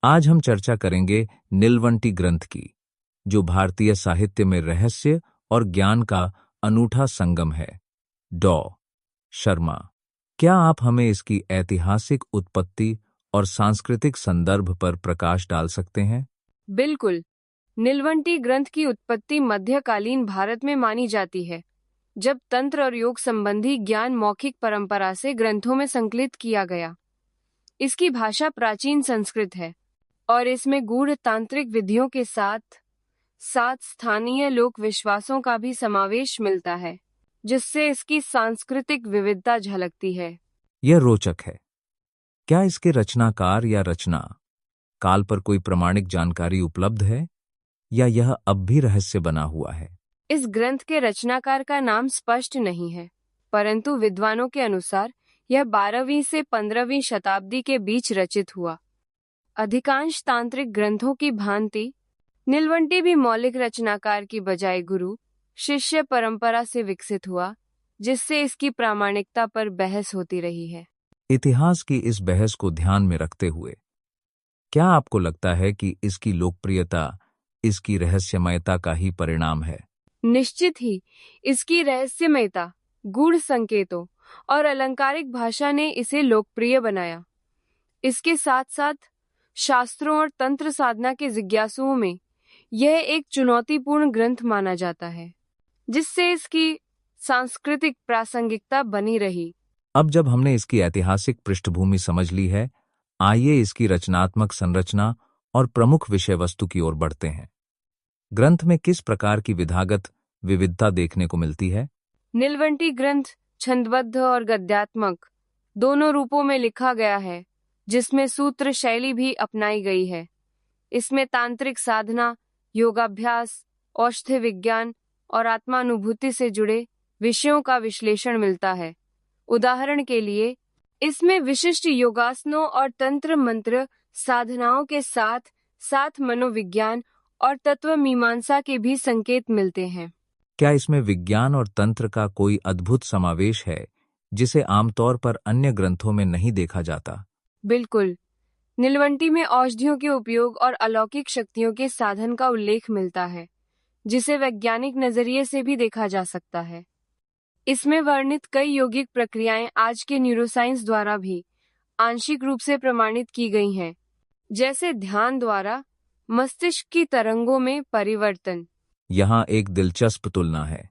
आज हम चर्चा करेंगे नीलवंटी ग्रंथ की, जो भारतीय साहित्य में रहस्य और ज्ञान का अनूठा संगम है। डॉ. शर्मा, क्या आप हमें इसकी ऐतिहासिक उत्पत्ति और सांस्कृतिक संदर्भ पर प्रकाश डाल सकते हैं? बिल्कुल। नीलवंटी ग्रंथ की उत्पत्ति मध्यकालीन भारत में मानी जाती है, जब तंत्र और योग संबंधी ज्ञान मौखिक परंपरा से ग्रंथों में संकलित किया गया। इसकी भाषा प्राचीन संस्कृत है और इसमें गूढ़ तांत्रिक विधियों के साथ साथ स्थानीय लोक विश्वासों का भी समावेश मिलता है, जिससे इसकी सांस्कृतिक विविधता झलकती है। यह रोचक है। क्या इसके रचनाकार या रचना काल पर कोई प्रमाणिक जानकारी उपलब्ध है, या यह अब भी रहस्य बना हुआ है? इस ग्रंथ के रचनाकार का नाम स्पष्ट नहीं है, परंतु विद्वानों के अनुसार यह 12वीं से 15वीं शताब्दी के बीच रचित हुआ। अधिकांश तांत्रिक ग्रंथों की भांति नीलवंटी भी मौलिक रचनाकार की बजाय गुरु शिष्य परंपरा से विकसित हुआ, जिससे इसकी प्रामाणिकता पर बहस होती रही है। इतिहास की इस बहस को ध्यान में रखते हुए, क्या आपको लगता है कि इसकी लोकप्रियता इसकी रहस्यमयता का ही परिणाम है? निश्चित ही इसकी रहस्यमयता, गूढ़ संकेतों और अलंकारिक भाषा ने इसे लोकप्रिय बनाया। इसके साथ साथ शास्त्रों और तंत्र साधना के जिज्ञासुओं में यह एक चुनौतीपूर्ण ग्रंथ माना जाता है, जिससे इसकी सांस्कृतिक प्रासंगिकता बनी रही। अब जब हमने इसकी ऐतिहासिक पृष्ठभूमि समझ ली है, आइए इसकी रचनात्मक संरचना और प्रमुख विषय वस्तु की ओर बढ़ते हैं। ग्रंथ में किस प्रकार की विधागत विविधता देखने को मिलती है? नीलवंटी ग्रंथ छंदबद्ध और गद्यात्मक दोनों रूपों में लिखा गया है, जिसमें सूत्र शैली भी अपनाई गई है। इसमें तांत्रिक साधना, योगाभ्यास, औषधि विज्ञान और आत्मानुभूति से जुड़े विषयों का विश्लेषण मिलता है। उदाहरण के लिए, इसमें विशिष्ट योगासनों और तंत्र मंत्र साधनाओं के साथ साथ मनोविज्ञान और तत्व मीमांसा के भी संकेत मिलते हैं। क्या इसमें विज्ञान और तंत्र का कोई अद्भुत समावेश है, जिसे आमतौर पर अन्य ग्रंथों में नहीं देखा जाता? बिल्कुल। नीलवंटी में औषधियों के उपयोग और अलौकिक शक्तियों के साधन का उल्लेख मिलता है, जिसे वैज्ञानिक नजरिए से भी देखा जा सकता है। इसमें वर्णित कई यौगिक प्रक्रियाएं आज के न्यूरोसाइंस द्वारा भी आंशिक रूप से प्रमाणित की गई हैं, जैसे ध्यान द्वारा मस्तिष्क की तरंगों में परिवर्तन। यहाँ एक दिलचस्प तुलना है।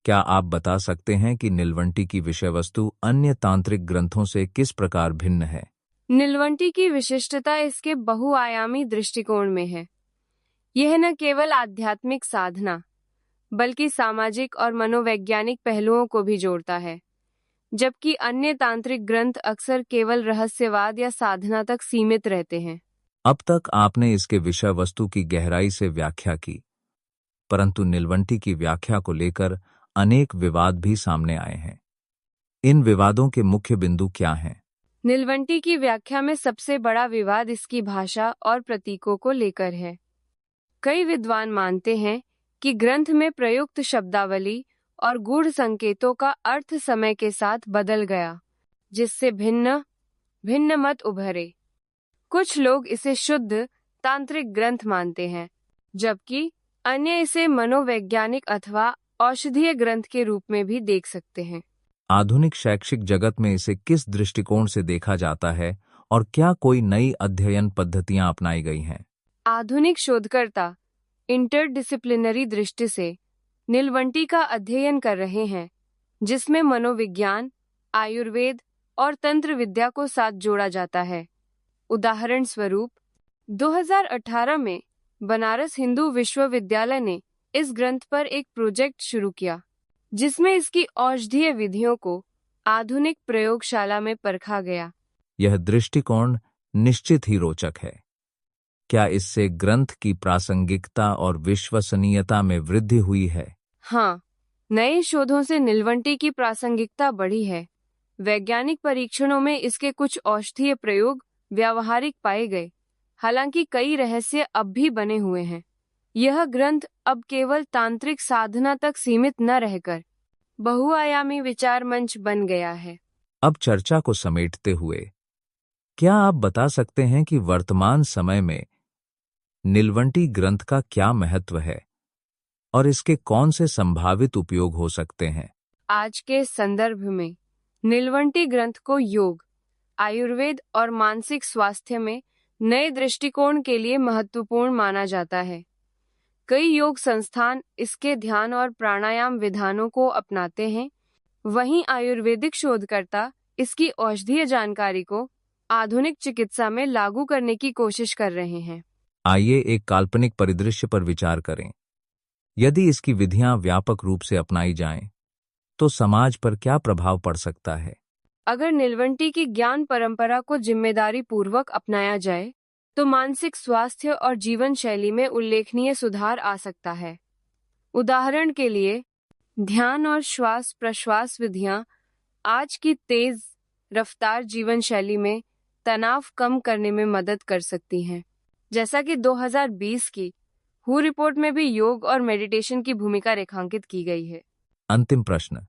क्या आप बता सकते हैं कि नीलवंटी की विषय वस्तु अन्य तांत्रिक ग्रंथों से किस प्रकार भिन्न है? नीलवंटी की विशिष्टता इसके बहुआयामी दृष्टिकोण में है। यह न केवल आध्यात्मिक साधना, बल्कि सामाजिक और मनोवैज्ञानिक पहलुओं को भी जोड़ता है, जबकि अन्य तांत्रिक ग्रंथ अक्सर केवल रहस्यवाद या साधना तक सीमित रहते हैं। अब तक आपने इसके विषय वस्तु की गहराई से व्याख्या की, परंतु नीलवंटी की व्याख्या को लेकर अनेक विवाद भी सामने आए हैं। इन विवादों के मुख्य बिंदु क्या हैं? नीलवंटी की व्याख्या में सबसे बड़ा विवाद इसकी भाषा और प्रतीकों को लेकर है। कई विद्वान मानते हैं कि ग्रंथ में प्रयुक्त शब्दावली और गूढ़ संकेतों का अर्थ समय के साथ बदल गया, जिससे भिन्न भिन्न मत उभरे। कुछ लोग इसे शुद्ध तांत्रिक ग्रंथ मानते हैं, जबकि अन्य इसे मनोवैज्ञानिक अथवा औषधीय ग्रंथ के रूप में भी देख सकते हैं। आधुनिक शैक्षिक जगत में इसे किस दृष्टिकोण से देखा जाता है, और क्या कोई नई अध्ययन पद्धतियां अपनाई गई हैं? आधुनिक शोधकर्ता इंटरडिसिप्लिनरी दृष्टि से नीलवंटी का अध्ययन कर रहे हैं, जिसमें मनोविज्ञान, आयुर्वेद और तंत्र विद्या को साथ जोड़ा जाता है। उदाहरण स्वरूप, 2018 में बनारस हिंदू विश्वविद्यालय ने इस ग्रंथ पर एक प्रोजेक्ट शुरू किया, जिसमें इसकी औषधीय विधियों को आधुनिक प्रयोगशाला में परखा गया। यह दृष्टिकोण निश्चित ही रोचक है। क्या इससे ग्रंथ की प्रासंगिकता और विश्वसनीयता में वृद्धि हुई है? हाँ, नए शोधों से नीलवंटी की प्रासंगिकता बढ़ी है। वैज्ञानिक परीक्षणों में इसके कुछ औषधीय प्रयोग व्यावहारिक पाए गए, हालांकि कई रहस्य अब भी बने हुए हैं। यह ग्रंथ अब केवल तांत्रिक साधना तक सीमित न रहकर बहुआयामी विचार मंच बन गया है। अब चर्चा को समेटते हुए, क्या आप बता सकते हैं कि वर्तमान समय में नीलवंटी ग्रंथ का क्या महत्व है और इसके कौन से संभावित उपयोग हो सकते हैं? आज के संदर्भ में नीलवंटी ग्रंथ को योग, आयुर्वेद और मानसिक स्वास्थ्य में नए दृष्टिकोण के लिए महत्वपूर्ण माना जाता है। कई योग संस्थान इसके ध्यान और प्राणायाम विधानों को अपनाते हैं। वहीं आयुर्वेदिक शोधकर्ता इसकी औषधीय जानकारी को आधुनिक चिकित्सा में लागू करने की कोशिश कर रहे हैं। आइए एक काल्पनिक परिदृश्य पर विचार करें। यदि इसकी विधियां व्यापक रूप से अपनाई जाएं, तो समाज पर क्या प्रभाव पड़ सकता है? अगर नीलवंटी की ज्ञान परंपरा को जिम्मेदारी पूर्वक अपनाया जाए, तो मानसिक स्वास्थ्य और जीवन शैली में उल्लेखनीय सुधार आ सकता है। उदाहरण के लिए, ध्यान और श्वास प्रश्वास विधियां आज की तेज रफ्तार जीवन शैली में तनाव कम करने में मदद कर सकती हैं। जैसा कि 2020 की हू रिपोर्ट में भी योग और मेडिटेशन की भूमिका रेखांकित की गई है। अंतिम प्रश्न,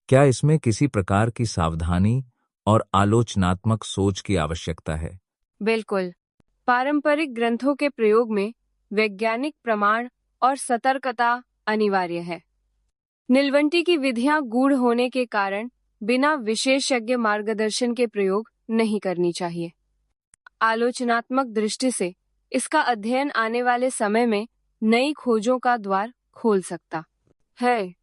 क्या इसमें किसी प्रकार की सावधानी और आलोचनात्मक सोच की आवश्यकता है? बिल्कुल। पारंपरिक ग्रंथों के प्रयोग में वैज्ञानिक प्रमाण और सतर्कता अनिवार्य है। नीलवंटी की विधियां गूढ़ होने के कारण बिना विशेषज्ञ मार्गदर्शन के प्रयोग नहीं करनी चाहिए। आलोचनात्मक दृष्टि से इसका अध्ययन आने वाले समय में नई खोजों का द्वार खोल सकता है।